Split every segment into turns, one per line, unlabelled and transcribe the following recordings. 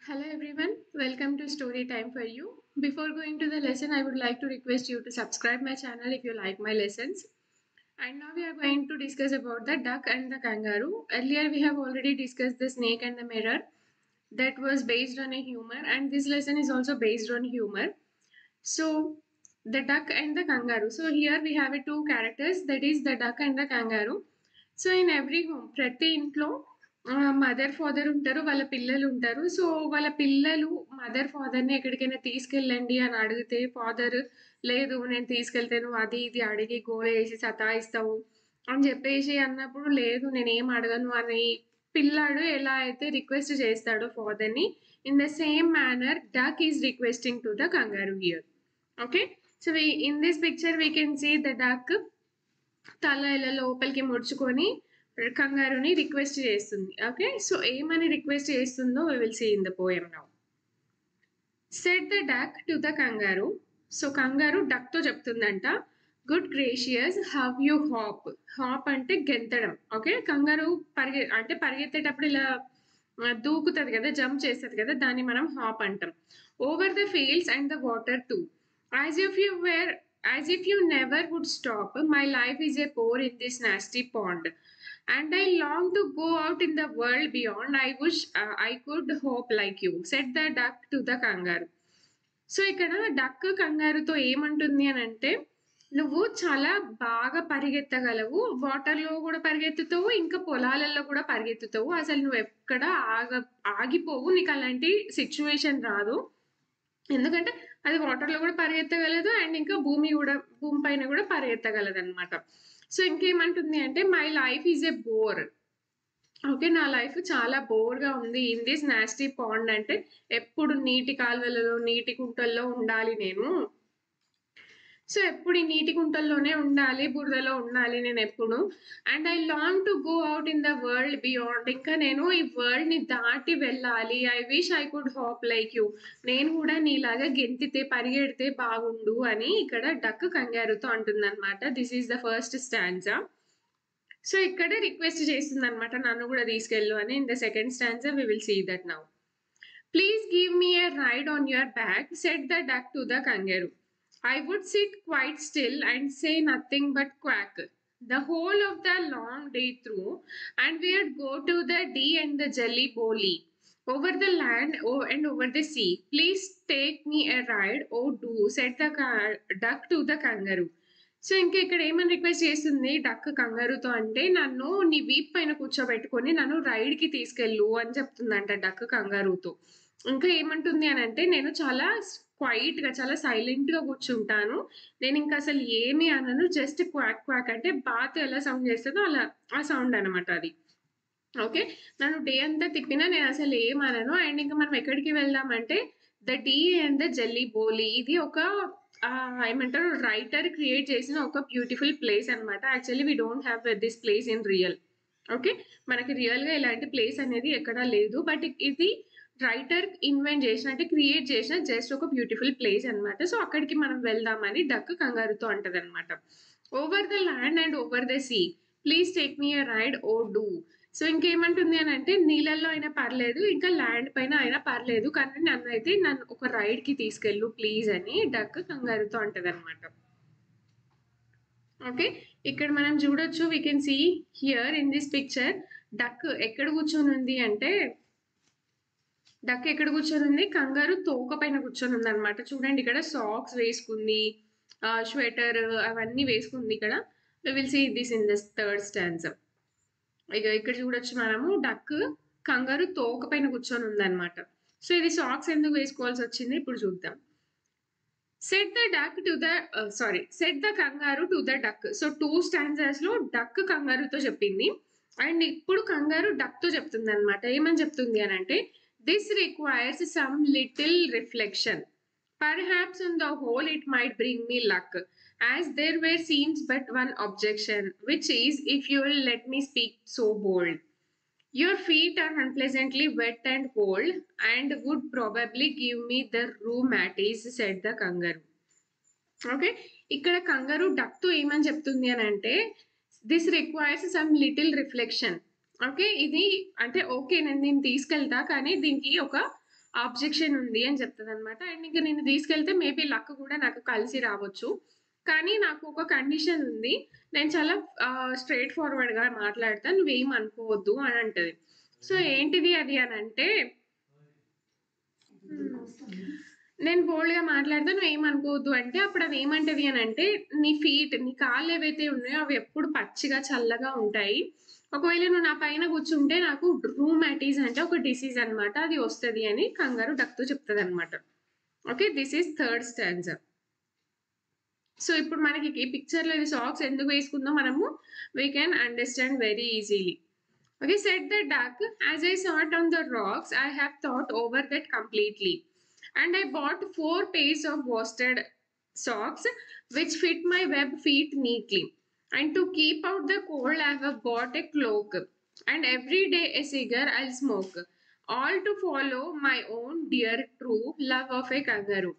Hello everyone, welcome to Story Time for You. Before going to the lesson, I would like to request you to subscribe my channel if you like my lessons. And now we are going to discuss about the duck and the kangaroo. Earlier we have already discussed the snake and the mirror that was based on a humor, and this lesson is also based on humor. So the duck and the kangaroo. So here we have two characters, that is the duck and the kangaroo. So in every home ప్రతి ఇంట్లో mother father ఉంటారు, వాళ్ళ పిల్లలు ఉంటారు. So వాళ్ళ పిల్లలు mother ఫాదర్ని ఎక్కడికైనా తీసుకెళ్ళండి అని అడిగితే ఫాదర్ లేదు నేను తీసుకెళ్తాను అది ఇది అడిగి గోల వేసి సతాయిస్తావు అని చెప్పేసి అన్నప్పుడు లేదు నేనేం అడగను అని పిల్లాడు ఎలా అయితే రిక్వెస్ట్ చేస్తాడో ఫాదర్ని, in the same manner duck is requesting to the kangaroo here. Okay, so in this picture we can see the duck తల ఇలా లోపలికి ముడుచుకొని కంగారుని రిక్వెస్ట్ చేస్తుంది. ఓకే, సో ఏమని రిక్వెస్ట్ చేస్తుందో we will see in the poem now. Said the duck to the kangaroo. So kangaroo duck తో చెప్తుందంట, good gracious how you hop. Hop అంటే గెంతడం. ఓకే, కంగారు పరిగెత్తేటప్పుడు ఇలా దూకుతుంది కదా, జంప్ చేస్తుంది కదా, దాన్ని మనం హాప్ అంటాం. Over the fields and the water two, as if you never would stop. My life is a pour in this nasty pond, and I long to go out in the world beyond. I wish I could hope like you, said the duck to the kangaroo. So ఇక్కడ duck కంగారుతో ఏమంటుంది అని అంటే, నువ్వు చాలా బాగా పరిగెత్తగలవు, వాటర్లో కూడా పరిగెత్తుతావు, ఇంకా పొలాలలో కూడా పరిగెత్తుతావు, అసలు నువ్వు ఎక్కడ ఆగిపోవు, నీకు అలాంటి సిచ్యువేషన్ రాదు, ఎందుకంటే అది వాటర్లో కూడా పరిగెత్తగలదు అండ్ ఇంకా భూమి పైన కూడా పరిగెత్తగలదు అనమాట. సో ఇంకేమంటుంది అంటే, my life is a bore. Okay, నా లైఫ్ చాలా బోర్గా ఉంది. ఇన్ దిస్ నాస్టీ పాండ్ అంటే ఎప్పుడు నీటి కాలువలలో నీటి కుంటల్లో ఉండాలి నేను. సో ఎప్పుడు ఈ నీటి కుంటల్లోనే ఉండాలి, బురదలో ఉండాలి నేను ఎప్పుడు. And I long to go out in the world beyond, ఇంకా నేను ఈ వరల్డ్ ని దాటి వెళ్ళాలి. I wish I could hop like you, నేను కూడా నీలాగా గెంతితే పరిగెడితే బాగుండు అని ఇక్కడ డక్ కంగారుతో అంటుంది అనమాట. This is the first stanza. So ఇక్కడ రిక్వెస్ట్ చేస్తుంది అనమాట, నన్ను కూడా తీసుకెళ్ళు అని. In the second stanza we will see that now. Please give me a ride on your back, said the duck to the kangaroo. I would sit quite still and say nothing but quack the whole of the long day through, and we'd go to the Dee and the Jelly Boli over the land and over the sea. Please take me a ride, oh do, said the duck to the kangaroo. So ఇంకా ఇక్కడ ఏమని request చేస్తుంది duck కంగారుతో అంటే, నన్ను నీ వీప్ పైన కూర్చోబెట్టుకొని నన్ను రైడ్కి తీసుకెళ్ళు అని చెప్తుందంట డక్ కంగారుతో. ఇంకా ఏమంటుంది అని అంటే, నేను చాలా క్వైట్గా చాలా సైలెంట్గా కూర్చుంటాను, నేను ఇంకా అసలు ఏమి అనను, జస్ట్ క్వాక్ క్వాక్ అంటే బాత్ ఎలా సౌండ్ చేస్తుందో అలా ఆ సౌండ్ అనమాట అది. ఓకే, నన్ను డే అంతా తిప్పినా నేను అసలు ఏమనను. అండ్ ఇంకా మనం ఎక్కడికి వెళ్దామంటే the Dee and the Jelly Bo Lee. ఇది ఒక ఏమంటారు రైటర్ క్రియేట్ చేసిన ఒక బ్యూటిఫుల్ ప్లేస్ అనమాట. Actually we don't have this place in real. Okay, మనకి రియల్గా ఇలాంటి ప్లేస్ అనేది ఎక్కడా లేదు, బట్ ఇది రైటర్ ఇన్వెంట్ చేసిన అంటే క్రియేట్ చేసిన జస్ట్ ఒక బ్యూటిఫుల్ ప్లేస్ అనమాట. సో అక్కడికి మనం వెళ్దామని డక్ కంగారుతో అంటది అనమాట. Over the land and over the sea, please take me a ride O do. So ఇంకేమంటుంది అని అంటే, నీళ్ళల్లో అయినా పర్లేదు, ఇంకా ల్యాండ్ పైన అయినా పర్లేదు, కానీ నన్ను ఒక రైడ్కి తీసుకెళ్ళు ప్లీజ్ అని డక్ కంగారుతో అంటది అనమాట. ఓకే, ఇక్కడ మనం చూడొచ్చు, we can see here in this picture duck ఎక్కడ కూర్చొని ఉంది అంటే, డక్ ఎక్కడ కూర్చొని ఉంది, కంగారు తోక పైన కూర్చొని ఉంది అనమాట. చూడండి ఇక్కడ సాక్స్ వేసుకుంది, స్వెటర్ అవన్నీ వేసుకుంది. ఇక్కడ we will see this in this third stanza. ఇక ఇక్కడ చూడొచ్చు మనము డక్ కంగారు తోక పైన కూర్చొని ఉంది అనమాట. సో ఇది సాక్స్ ఎందుకు వేసుకోవాల్సి వచ్చింది ఇప్పుడు చూద్దాం. సెట్ ద కంగారు to the duck. So 2 stanzas లో డక్ కంగారుతో చెప్పింది, అండ్ ఇప్పుడు కంగారు డక్ తో చెప్తుంది అనమాట. ఏమని చెప్తుంది అని అంటే, this requires some little reflection. Perhaps on the whole it might bring me luck, as there were seems but one objection, which is, if you will let me speak so bold. Your feet are unpleasantly wet and cold, and would probably give me the rheumatis, said the kangaroo. Okay, ఇక్కడ కంగారు duck తో ఏమని చెప్తుంది అని అంటే, this requires some little reflection. Okay, ఇది అంటే okay నేను దీన్ని తీసుకెళ్తా, కానీ దీనికి ఒక ఆబ్జెక్షన్ ఉంది అని చెప్తదనమాట. అండ్ ఇంక నేను తీసుకెళ్తే మేబీ లక్ కూడా నాకు కలిసి రావచ్చు. కానీ నాకు ఒక కండిషన్ ఉంది. నేను చాలా స్ట్రెయిట్ ఫార్వర్డ్‌గా మాట్లాడతా. నువ్వేం అనుకోవద్దు అని అంటది. సో ఏంటిది అది అనంటే నేను బోల్డ్‌గా మాట్లాడతా నువ్వేమనుకోవద్దు అంటే, అప్పుడు అది ఏమంటది అనంటే, నీ కాళ్ళు ఏవైతే ఉన్నాయో అవి ఎప్పుడు పచ్చిగా, చల్లగా ఉంటాయి. ఒకవేళ నువ్వు నా పైన కూర్చుంటే నాకు రూమాటిస్ అంటే ఒక డిసీజ్ అన్నమాట. అది వస్తది అని కంగారు డక్‌తో చెప్తదన్నమాట. Okay. This is third stanza. So ఇప్పుడు మనకి ఈ పిక్చర్‌లో ఈ సాక్స్ ఎందుకు వేసుకుందో మనము we can understand very easily. Okay, said the duck, as I sat on the rocks, I have thought over that completely. And I bought 4 pairs of worsted socks which fit my web feet neatly. And to keep out the cold, I have bought a cloak. And every day a cigar I'll smoke. All to follow my own dear true love of a kangaroo.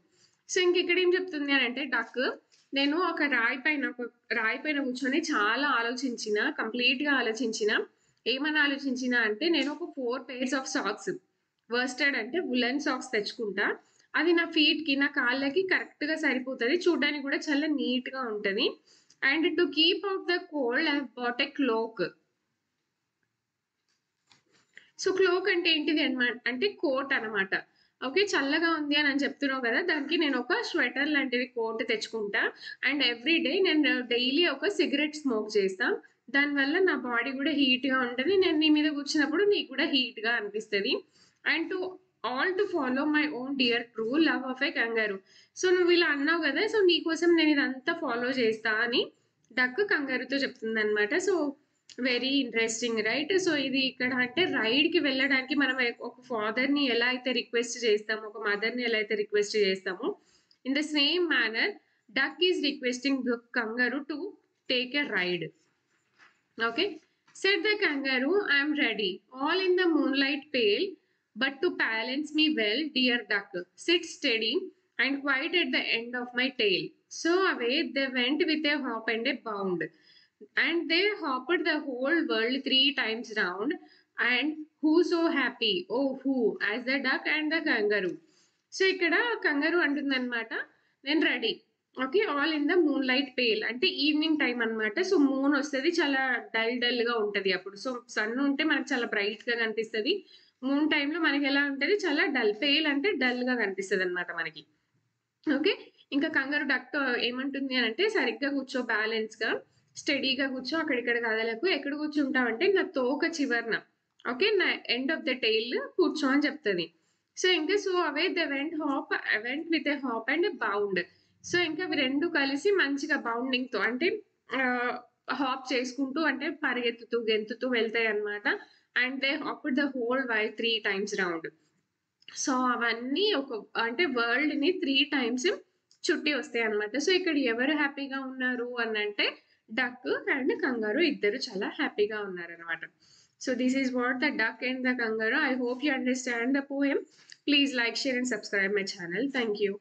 So ఇంకెక్కడ ఏం చెప్తుంది అని అంటే duck నేను ఒక రాయి పైన కూర్చొని చాలా ఆలోచించిన కంప్లీట్‌గా ఆలోచించిన ఏమని ఆలోచించిన అంటే నేను ఒక 4 పెయిర్స్ ఆఫ్ సాక్స్ వర్స్టెడ్ అంటే వులెన్ సాక్స్ తెచ్చుకుంటా. అది నా ఫీట్‌కి, నా కాళ్ళకి కరెక్ట్‌గా సరిపోతది. చూడ్డానికి కూడా చాలా నీట్‌గా ఉంటది. And to keep out the cold I have bought a cloak. So cloak అంటే ఏంటిది అంటే కోట్ అనమాట. ఓకే. చల్లగా ఉంది అని చెప్తున్నావు కదా! దానికి నేను ఒక స్వెటర్ లాంటిది కోట్ తెచ్చుకుంటా. అండ్ ఎవ్రీ డే నేను డైలీ ఒక సిగరెట్ స్మోక్ చేస్తా. దానివల్ల నా బాడీ కూడా హీట్‌గా ఉంటది. నేను నీ మీద కూర్చున్నప్పుడు నీకు కూడా హీట్‌గా అనిపిస్తది. And to follow my own dear true love of a kangaroo. So నువ్వు ఇలా అన్నావు కదా! సో నీకోసం నేను ఇదంతా ఫాలో చేస్తా అని డక్ కంగారుతో చెప్తుందన్నమాట. So very interesting right. So ఇది ఇక్కడ అంటే రైడ్‌కి వెళ్ళడానికి మనం ఒక ఫాదర్‌ని ఎలా అయితే రిక్వెస్ట్ చేస్తామో, ఒక మదర్‌ని ఎలా అయితే రిక్వెస్ట్ చేస్తామో, in the same manner duck is requesting the kangaroo to take a ride. Okay. Said the kangaroo, I am ready. All in the moonlight pale, but to balance me well, dear duck, sit steady and quiet at the end of my tail. So away they went with a hop and a bound. And they hopped the whole world 3 times round. And who so happy? Oh, who? As the duck and the kangaroo. So ఇక్కడ కంగారు అంటుందన్నమాట నేను ready. Okay. All in the moon light pale అంటే evening time అన్నమాట. So moon వస్తది. చాలా డల్‌గా ఉంటది అప్పుడు. సో సన్ ఉంటే మనకు చాలా బ్రైట్‌గా కనిపిస్తది. మూన్ టైమ్‌లో మనకి ఎలా ఉంటది చాలా పేల్ అంటే డల్‌గా కనిపిస్తదన్నమాట మనకి. ఓకే. ఇంకా కంగారు డక్‌తో ఏమంటుంది అనంటే సరిగ్గా కూర్చో బ్యాలెన్స్‌గా, స్టడీగా కూర్చో అక్కడిక్కడ కదలకు. ఎక్కడ కూర్చుంటావంటే నా తోక చివరన. ఓకే. నా ఎండ్ ఆఫ్ ద టెయిల్ కూర్చో అని చెప్తది. సో ఇంకా away they went with a hop and a bound. So ఇంకా అవి 2 కలిసి మంచిగా బౌండింగ్‌తో అంటే హాప్ చేసుకుంటూ అంటే పరిగెత్తుతూ, గెంతుతూ వెళ్తాయన్నమాట. And they hopped the whole while 3 times round. So అవన్నీ అంటే వరల్డ్‌ని 3 టైమ్స్ చుట్టి వస్తాయన్నమాట. సో ఇక్కడ ఎవరు హ్యాపీగా ఉన్నారు అనంటే డక్ అండ్ కంగారు ఇద్దరు చాలా హ్యాపీగా ఉన్నారన్నమాట. So this is what the duck and the kangaroo. I hope you understand the poem. Please like, share and subscribe my channel. Thank you.